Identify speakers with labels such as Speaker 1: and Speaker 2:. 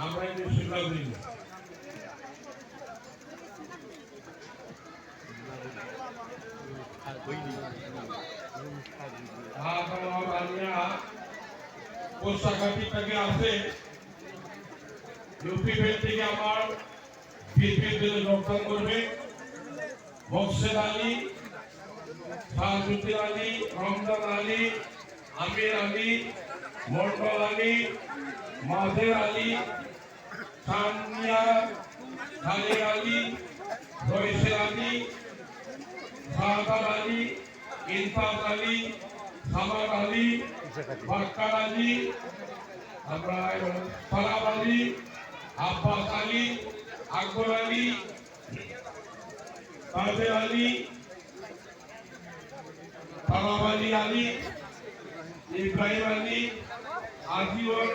Speaker 1: আমরা এই শিক্ষা দিই কোষাঘাটি থেকে আসে ইউপি বেল থেকে আমার বিএনপির জন্য যোগদান করবে মোকসেদ আলী, শাহজুদ্দিন আলী, রমজান আলী, আমির আলী, মন্ডল আলী, মাদের আলী, সানিয়া খালি আলী, রইসের আলী, শাহদার আলী, ইনসাফ আলী, সামার আলী, বাক্কার আলী, আমরা সালাম আলী, আব্বাস আলী, আকবর আলী, তাজে আলী, তালাব আলী আলী, ইব্রাহিম আলী, আজিউর